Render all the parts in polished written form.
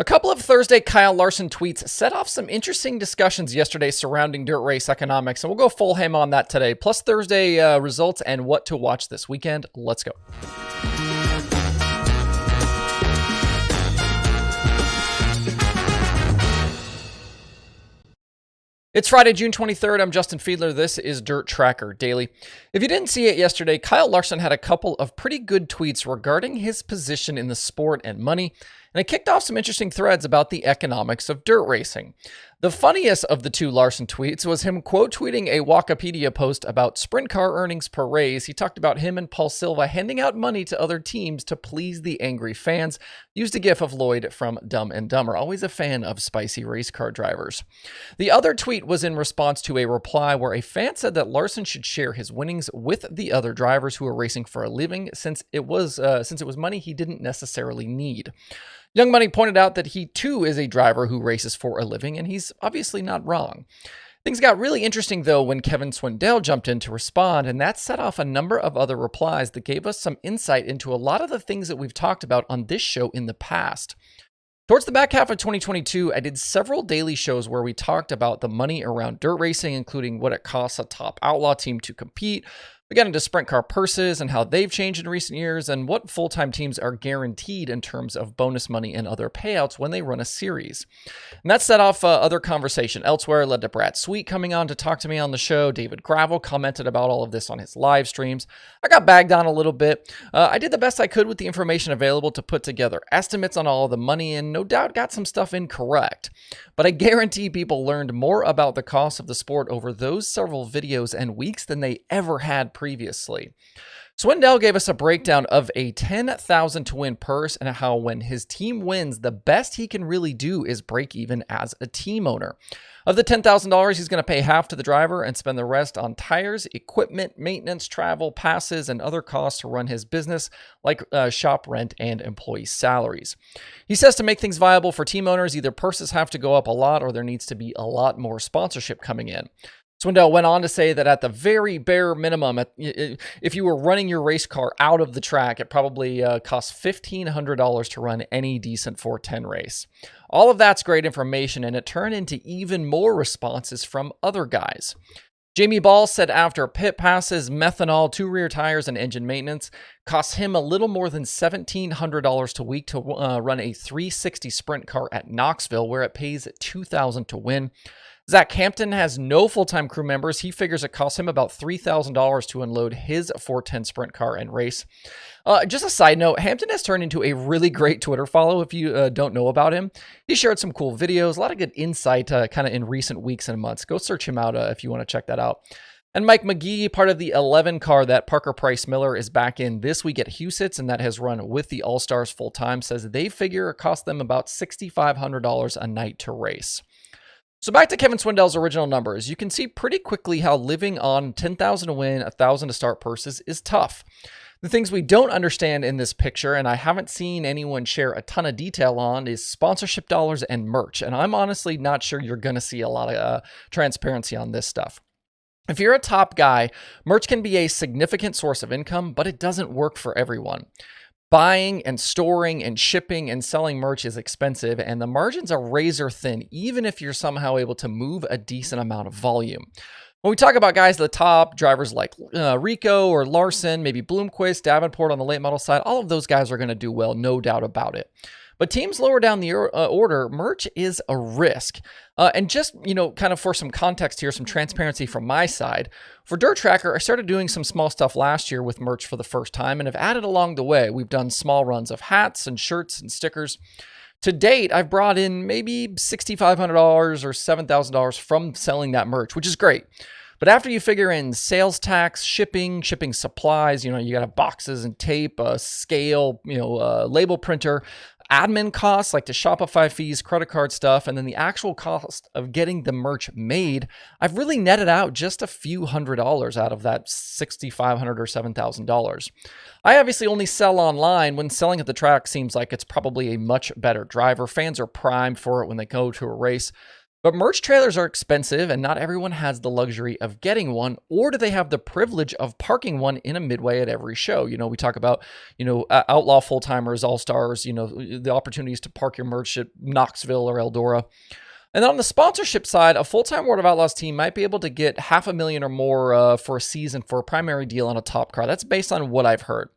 A couple of Thursday Kyle Larson tweets set off some interesting discussions yesterday surrounding dirt race economics, and we'll go full ham on that today, plus Thursday results and what to watch this weekend. Let's go. It's Friday, June 23rd. I'm Justin Fiedler. This is Dirt Tracker Daily. If you didn't see it yesterday, Kyle Larson had a couple of pretty good tweets regarding his position in the sport and money, and it kicked off some interesting threads about the economics of dirt racing. The funniest of the two Larson tweets was him quote tweeting a Wikipedia post about sprint car earnings per race. He talked about him and Paul Silva handing out money to other teams to please the angry fans. Used a gif of Lloyd from Dumb and Dumber, always a fan of spicy race car drivers. The other tweet was in response to a reply where a fan said that Larson should share his winnings with the other drivers who are racing for a living, since it was money he didn't necessarily need. Young Money pointed out that he too is a driver who races for a living, and he's obviously not wrong. Things got really interesting though when Kevin Swindell jumped in to respond, and that set off a number of other replies that gave us some insight into a lot of the things that we've talked about on this show in the past. Towards the back half of 2022, I did several daily shows where we talked about the money around dirt racing, including what it costs a top outlaw team to compete. We got into sprint car purses and how they've changed in recent years, and what full-time teams are guaranteed in terms of bonus money and other payouts when they run a series. And that set off other conversation elsewhere, led to Brad Sweet coming on to talk to me on the show. David Gravel commented about all of this on his live streams. I got bagged on a little bit. I did the best I could with the information available to put together estimates on all of the money, and no doubt got some stuff incorrect. But I guarantee people learned more about the cost of the sport over those several videos and weeks than they ever had previously. Swindell gave us a breakdown of a $10,000 to win purse and how when his team wins, the best he can really do is break even as a team owner. Of the $10,000, he's going to pay half to the driver and spend the rest on tires, equipment, maintenance, travel, passes, and other costs to run his business, like shop rent and employee salaries. He says to make things viable for team owners, either purses have to go up a lot or there needs to be a lot more sponsorship coming in. Swindell went on to say that at the very bare minimum, if you were running your race car out of the track, it probably costs $1,500 to run any decent 410 race. All of that's great information, and it turned into even more responses from other guys. Jamie Ball said after pit passes, methanol, 2 rear tires, and engine maintenance costs him a little more than $1,700 a week to run a 360 sprint car at Knoxville, where it pays $2,000 to win. Zach Hampton has no full-time crew members. He figures it costs him about $3,000 to unload his 410 sprint car and race. Just a side note, Hampton has turned into a really great Twitter follow if you don't know about him. He shared some cool videos, a lot of good insight kind of in recent weeks and months. Go search him out if you want to check that out. And Mike McGee, part of the 11 car that Parker Price Miller is back in this week at Huset's, and that has run with the All-Stars full-time, says they figure it costs them about $6,500 a night to race. So back to Kevin Swindell's original numbers, you can see pretty quickly how living on $10,000 to win, $1,000 to start purses is tough. The things we don't understand in this picture, and I haven't seen anyone share a ton of detail on, is sponsorship dollars and merch. And I'm honestly not sure you're going to see a lot of transparency on this stuff. If you're a top guy, merch can be a significant source of income, but it doesn't work for everyone. Buying and storing and shipping and selling merch is expensive, and the margins are razor thin, even if you're somehow able to move a decent amount of volume. When we talk about guys at the top, drivers like Rico or Larson, maybe Bloomquist, Davenport on the late model side, all of those guys are going to do well, no doubt about it. But teams lower down the order, merch is a risk. And just, kind of for some context here, some transparency from my side, for Dirt Tracker, I started doing some small stuff last year with merch for the first time and have added along the way. We've done small runs of hats and shirts and stickers. To date, I've brought in maybe $6,500 or $7,000 from selling that merch, which is great. But after you figure in sales tax, shipping supplies, you got boxes and tape, a scale, label printer, admin costs like the Shopify fees, credit card stuff, and then the actual cost of getting the merch made, I've really netted out just a few $100s out of that $6,500 or $7,000. I obviously only sell online. When selling at the track seems like it's probably a much better driver. Fans are primed for it when they go to a race. But merch trailers are expensive, and not everyone has the luxury of getting one, or do they have the privilege of parking one in a midway at every show? We talk about, Outlaw full-timers, all-stars, the opportunities to park your merch at Knoxville or Eldora. And then on the sponsorship side, a full-time World of Outlaws team might be able to get $500,000 or more for a season for a primary deal on a top car. That's based on what I've heard.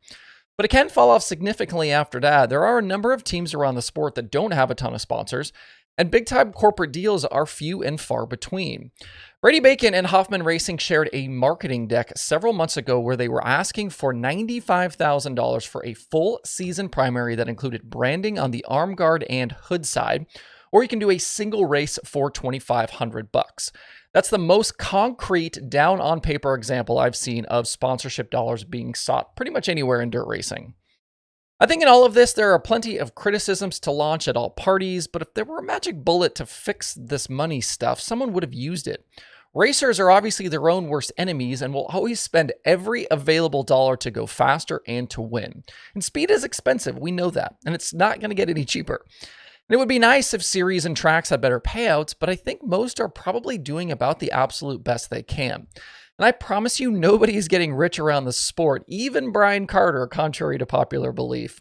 But it can fall off significantly after that. There are a number of teams around the sport that don't have a ton of sponsors, and big-time corporate deals are few and far between. Brady Bacon and Hoffman Racing shared a marketing deck several months ago where they were asking for $95,000 for a full season primary that included branding on the arm guard and hood side, or you can do a single race for $2,500. That's the most concrete, down on paper example I've seen of sponsorship dollars being sought pretty much anywhere in dirt racing. I think in all of this, there are plenty of criticisms to launch at all parties, but if there were a magic bullet to fix this money stuff, someone would have used it. Racers are obviously their own worst enemies and will always spend every available dollar to go faster and to win. And speed is expensive, we know that, and it's not going to get any cheaper. And it would be nice if series and tracks had better payouts, but I think most are probably doing about the absolute best they can. And I promise you, nobody is getting rich around the sport, even Brian Carter, contrary to popular belief.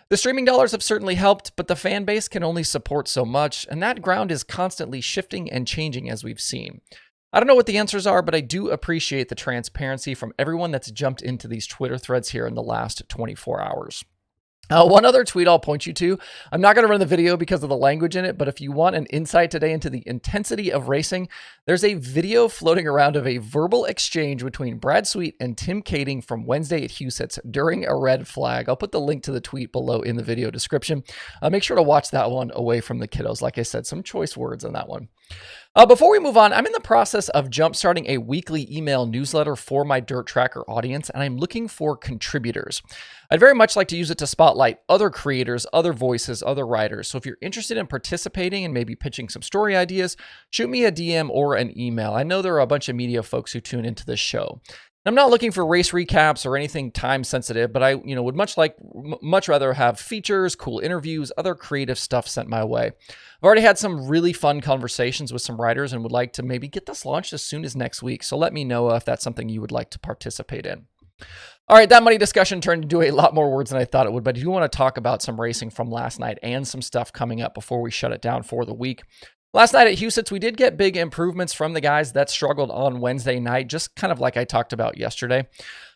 The streaming dollars have certainly helped, but the fan base can only support so much, and that ground is constantly shifting and changing as we've seen. I don't know what the answers are, but I do appreciate the transparency from everyone that's jumped into these Twitter threads here in the last 24 hours. One other tweet I'll point you to. I'm not going to run the video because of the language in it, but if you want an insight today into the intensity of racing, there's a video floating around of a verbal exchange between Brad Sweet and Tim Kaeding from Wednesday at Huset's during a red flag. I'll put the link to the tweet below in the video description. Make sure to watch that one away from the kiddos. Like I said, some choice words in that one. Before we move on, I'm in the process of jumpstarting a weekly email newsletter for my Dirt Tracker audience, and I'm looking for contributors. I'd very much like to use it to spotlight other creators, other voices, other writers. So if you're interested in participating and maybe pitching some story ideas, shoot me a DM or an email. I know there are a bunch of media folks who tune into this show. I'm not looking for race recaps or anything time sensitive, but I would much rather have features, cool interviews, other creative stuff sent my way. I've already had some really fun conversations with some writers and would like to maybe get this launched as soon as next week. So let me know if that's something you would like to participate in. All right, that money discussion turned into a lot more words than I thought it would, but I do want to talk about some racing from last night and some stuff coming up before we shut it down for the week. Last night at Huset's, we did get big improvements from the guys that struggled on Wednesday night, just kind of like I talked about yesterday.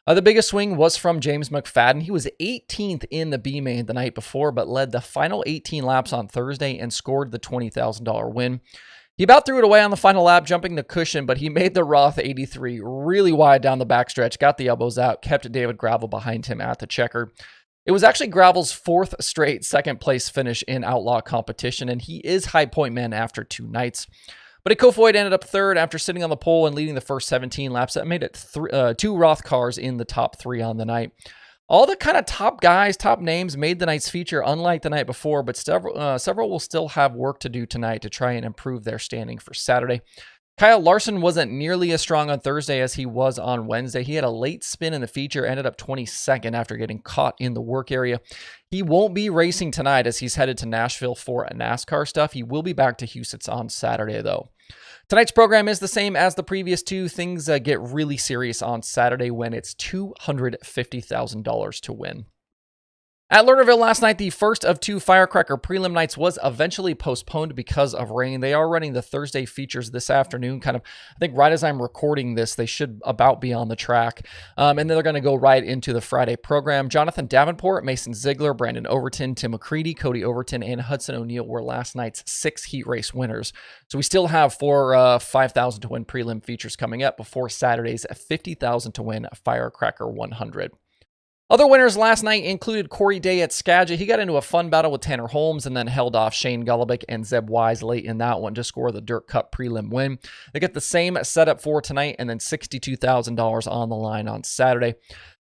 The biggest swing was from James McFadden. He was 18th in the B main the night before, but led the final 18 laps on Thursday and scored the $20,000 win. He about threw it away on the final lap, jumping the cushion, but he made the Roth 83 really wide down the backstretch, got the elbows out, kept David Gravel behind him at the checker. It was actually Gravel's fourth straight second-place finish in Outlaw competition, and he is high point man after 2 nights. But Kofoid ended up third after sitting on the pole and leading the first 17 laps. That made it 2 Roth cars in the top 3 on the night. All the kind of top guys, top names made the night's feature, unlike the night before, but several will still have work to do tonight to try and improve their standing for Saturday. Kyle Larson wasn't nearly as strong on Thursday as he was on Wednesday. He had a late spin in the feature, ended up 22nd after getting caught in the work area. He won't be racing tonight as he's headed to Nashville for NASCAR stuff. He will be back to Huset's on Saturday, though. Tonight's program is the same as the previous 2. Things get really serious on Saturday when it's $250,000 to win. At Lernerville last night, the first of 2 Firecracker prelim nights was eventually postponed because of rain. They are running the Thursday features this afternoon, I think right as I'm recording this, they should about be on the track. And then they're going to go right into the Friday program. Jonathan Davenport, Mason Ziegler, Brandon Overton, Tim McCready, Cody Overton, and Hudson O'Neill were last night's 6 heat race winners. So we still have 4 $5,000 to win prelim features coming up before Saturday's $50,000 to win Firecracker 100. Other winners last night included Corey Day at Skagit. He got into a fun battle with Tanner Holmes and then held off Shane Golubic and Zeb Wise late in that one to score the Dirt Cup prelim win. They get the same setup for tonight and then $62,000 on the line on Saturday.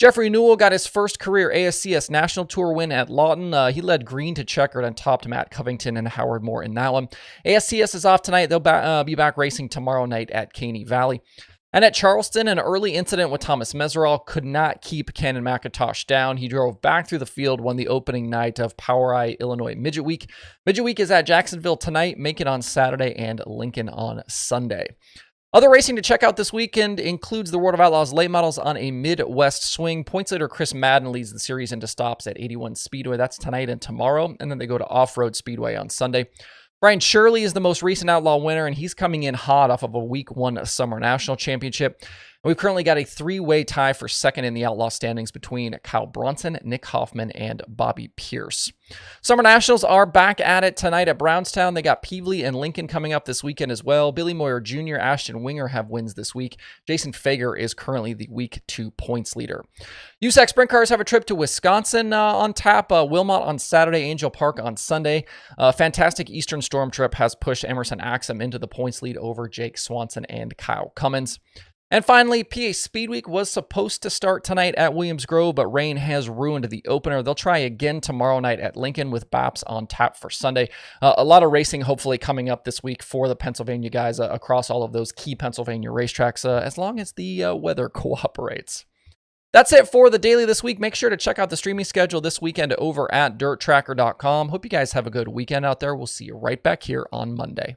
Jeffrey Newell got his first career ASCS National Tour win at Lawton. He led green to checkered and topped Matt Covington and Howard Moore in that one. ASCS is off tonight. They'll be back racing tomorrow night at Caney Valley. And at Charleston, an early incident with Thomas Meseraull could not keep Kaeding McIntosh down. He drove back through the field, won the opening night of POWRi Illinois Midget Week. Midget Week is at Jacksonville tonight, Macon on Saturday, and Lincoln on Sunday. Other racing to check out this weekend includes the World of Outlaws Late Models on a Midwest swing. Points leader Chris Madden leads the series into stops at 81 Speedway. That's tonight and tomorrow. And then they go to Off-Road Speedway on Sunday. Brian Shirley is the most recent Outlaw winner, and he's coming in hot off of a Week 1 Summer National Championship. We've currently got a 3-way tie for second in the Outlaw standings between Kyle Bronson, Nick Hoffman, and Bobby Pierce. Summer Nationals are back at it tonight at Brownstown. They got Peevely and Lincoln coming up this weekend as well. Billy Moyer Jr., Ashton Winger have wins this week. Jason Fager is currently the Week 2 points leader. USAC Sprint Cars have a trip to Wisconsin on tap. Wilmot on Saturday, Angel Park on Sunday. Fantastic Eastern Storm trip has pushed Emerson Axum into the points lead over Jake Swanson and Kyle Cummins. And finally, PA Speedweek was supposed to start tonight at Williams Grove, but rain has ruined the opener. They'll try again tomorrow night at Lincoln with BAPS on tap for Sunday. A lot of racing hopefully coming up this week for the Pennsylvania guys across all of those key Pennsylvania racetracks, as long as the weather cooperates. That's it for the daily this week. Make sure to check out the streaming schedule this weekend over at dirttracker.com. Hope you guys have a good weekend out there. We'll see you right back here on Monday.